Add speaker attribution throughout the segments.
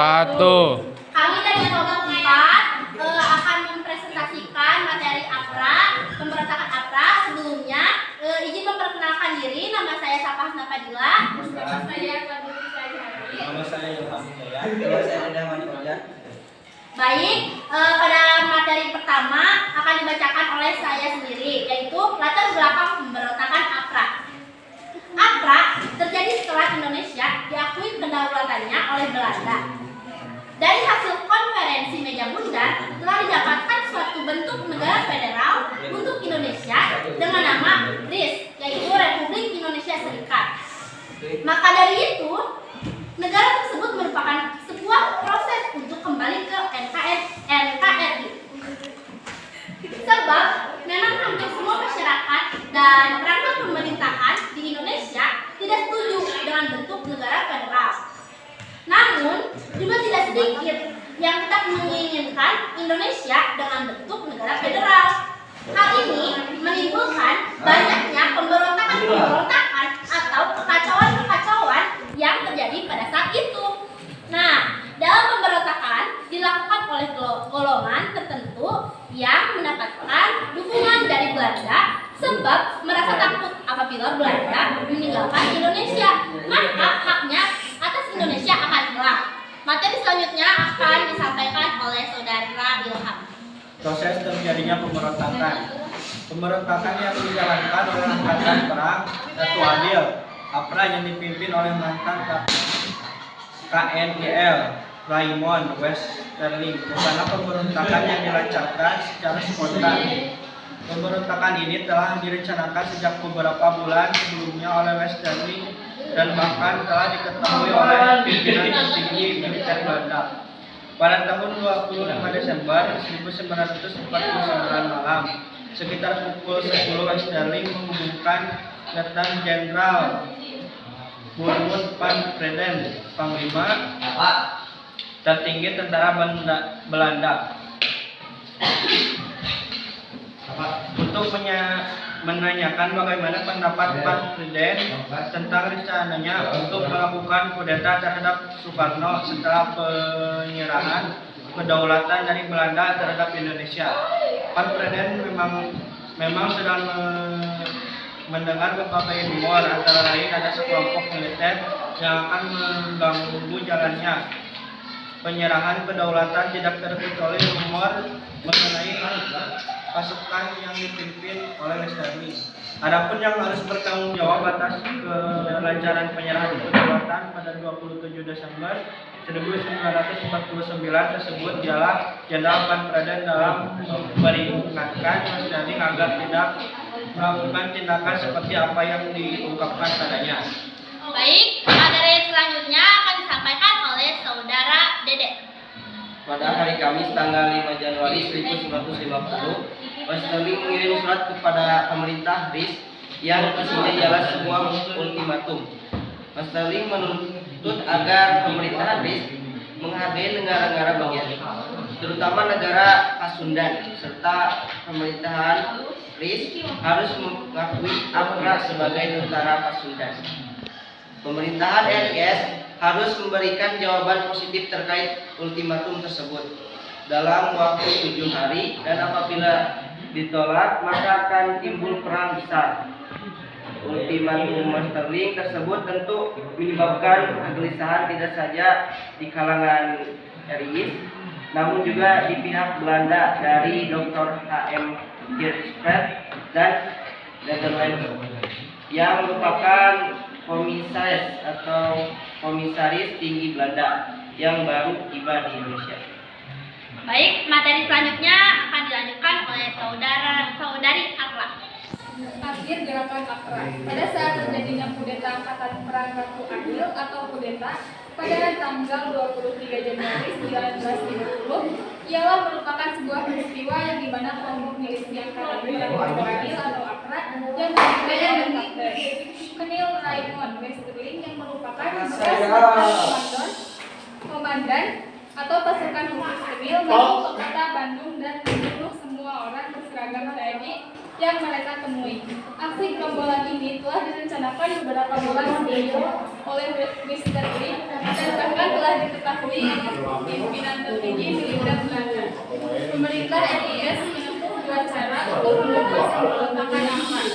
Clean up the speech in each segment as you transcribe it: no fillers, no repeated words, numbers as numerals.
Speaker 1: wabarakatuh.
Speaker 2: Kami dari kelompok 4 akan mempresentasikan materi APRA, pemberontakan APRA. Sebelumnya, izin memperkenalkan diri. Nama saya Safahna Fadila.
Speaker 3: Nama saya Fadila Syahari. Nama saya Ilham Hidayat. Nama saya Ridwan Fajar.
Speaker 2: Baik, pada materi pertama akan dibacakan oleh saya sendiri, yaitu latar belakang pemberontakan APRA. APRA terjadi setelah Indonesia diakui kedaulatannya oleh Belanda. Dari hasil konferensi meja bundan telah didapatkan suatu bentuk negara federal untuk Indonesia dengan nama RIS, yaitu Republik Indonesia Serikat. Maka dari itu, negara tersebut merupakan sebuah proses untuk kembali ke NKRI. Sebab memang hampir semua masyarakat dan perangkat pemerintahan di Indonesia tidak setuju dengan bentuk negara federal. Namun, juga tidak sedikit yang tetap menginginkan Indonesia dengan bentuk negara federal. Hal ini menimbulkan banyaknya pemberontakan atau kekacauan-kekacauan yang terjadi pada saat itu. Nah, dalam pemberontakan dilakukan oleh golongan tertentu yang mendapatkan dukungan dari Belanda sebab merasa takut apabila Belanda meninggalkan Indonesia, maka haknya atas Indonesia akan hilang. Materi selanjutnya akan disampaikan oleh Saudara Ilham.
Speaker 3: Proses terjadinya pemberontakan. Pemberontakan yang dijalankan oleh Angkatan Perang Datu Adil APRA yang dipimpin oleh mantan KNIL Raymond Westerling karena pemberontakan yang dilancarkan secara spontan. Pemberontakan ini telah direncanakan sejak beberapa bulan sebelumnya oleh Westerling dan bahkan telah diketahui oleh pimpinan tertinggi militer Belanda. Pada tahun 25 Desember 1949 malam, sekitar pukul 10 Westerling mengumumkan Letnan Jenderal Burmut van Vreden, Panglima tertinggi tentara Belanda, untuk menanyakan bagaimana pendapat Van Vreden tentang rencananya untuk melakukan kudeta terhadap Soekarno setelah penyerahan kedaulatan dari Belanda terhadap Indonesia. Van Vreden memang sedang mendengar berbagai rumor, antara lain ada sekelompok militer yang akan mengganggu jalannya penyerahan kedaulatan, tidak terkecuali rumor mengenai pasukan yang dipimpin oleh Westerling. Adapun yang harus bertanggung jawab atas kelancaran penyerahan kedaulatan pada 27 Desember 1949 tersebut ialah Jenderal Van Vreden dalam memperingatkan Westerling agar tidak melakukan tindakan seperti apa yang diungkapkan padanya.
Speaker 2: Baik, materi selanjutnya akan disampaikan oleh Saudara Dede.
Speaker 4: Pada hari Kamis tanggal 5 Januari 1950, Westerling mengirim surat kepada pemerintah RIS yang isinya ialah sebuah ultimatum. Westerling menuntut agar pemerintah RIS menghargai negara-negara bagian, terutama negara Pasundan, serta pemerintahan RIS harus mengakui APRA sebagai tentara Pasundan. Pemerintahan RIS harus memberikan jawaban positif terkait ultimatum tersebut dalam waktu 7 hari, dan apabila ditolak maka akan timbul perang besar. Ultimatum Westerling tersebut tentu menyebabkan kegelisahan tidak saja di kalangan RIS, namun juga di pihak Belanda dari Dr. H.M. Hirschfeld dan Nederland yang merupakan komisaris tinggi Belanda yang baru tiba di Indonesia.
Speaker 2: Baik, materi selanjutnya akan dilanjutkan oleh Saudari Akla.
Speaker 5: Akhir gerakan APRA. Pada saat terjadinya kudeta Angkatan Perang Datu Adil atau kudeta pada tanggal 23 Januari 1950 ialah merupakan sebuah peristiwa yang dimana kelompok milisi Angkatan Perang Datu Adil atau APRA yang terdiri dari Kapten Kenil Raymond Westerling yang merupakan komandan atau pasukan khusus Kenil masuk ke kota Bandung dan membunuh semua orang berseragam TNI yang mereka temui. Aksi gerombolan ini telah direncanakan beberapa bulan sebelumnya oleh Mr. Lee dan bahkan telah diketahui oleh pimpinan tertinggi militer Belanda. Pemerintah RIS menempuh dua cara untuk mendukung pemberontakan Ahmad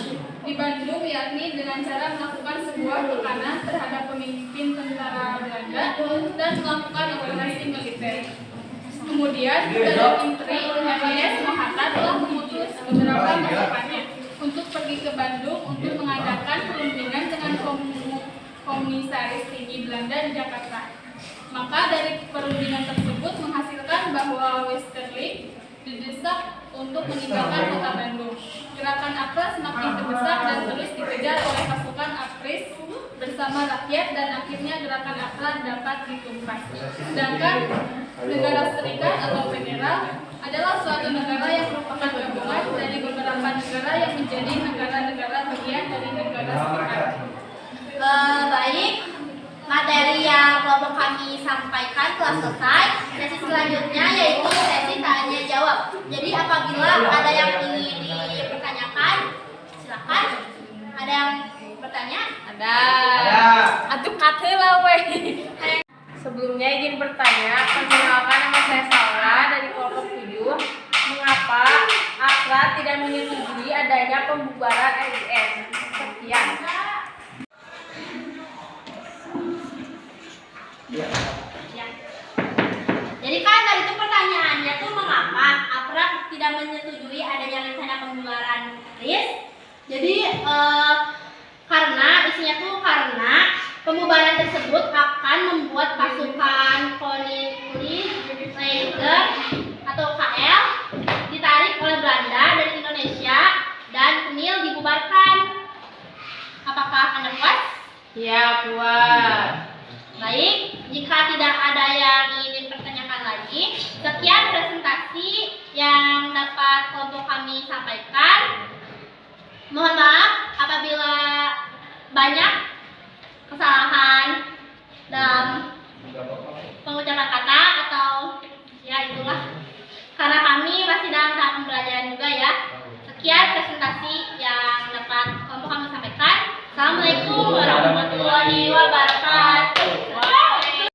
Speaker 5: di Bandung, yakni dengan cara melakukan sebuah tekanan terhadap pemimpin tentara Belanda dan melakukan operasi militer. Kemudian, Perdana Menteri RIS Mohatta telah mengutus beberapa pasukannya untuk pergi ke Bandung untuk mengadakan perundingan dengan komisaris tinggi Belanda di Jakarta. Maka dari perundingan tersebut menghasilkan bahwa Westerly didesak untuk meninggalkan kota Bandung. Gerakan APRA semakin terbesar dan terus dikejar oleh pasukan APRIS bersama rakyat dan akhirnya gerakan APRA dapat ditumpas. Sedangkan negara serikat atau federal adalah suatu negara yang merupakan gabungan dari beberapa negara yang menjadi negara-negara bagian dari negara serikat.
Speaker 2: Baik, materi yang kelompok kami sampaikan telah selesai. Sesi selanjutnya yaitu sesi tanya jawab. Jadi apabila ada yang ingin dipertanyakan, silakan. Ada yang bertanya?
Speaker 5: Ada.
Speaker 1: Atuh kateula weh. Sebelumnya izin bertanya, perkenalkan nama saya Salma dari kelompok 7. Mengapa APRA tidak menyetujui adanya pembubaran RIS? Sekian.
Speaker 2: Ya. Jadi kan tadi itu pertanyaannya tuh mengapa APRA tidak menyetujui adanya rencana pembubaran RIS? Jadi karena isinya tuh karena pembubaran tersebut akan membuat pasukan Koninkrieger atau KL ditarik oleh Belanda dari Indonesia dan KNIL dibubarkan. Apakah Anda puas?
Speaker 1: Ya, puas.
Speaker 2: Baik, jika tidak ada yang ingin dipertanyakan lagi, sekian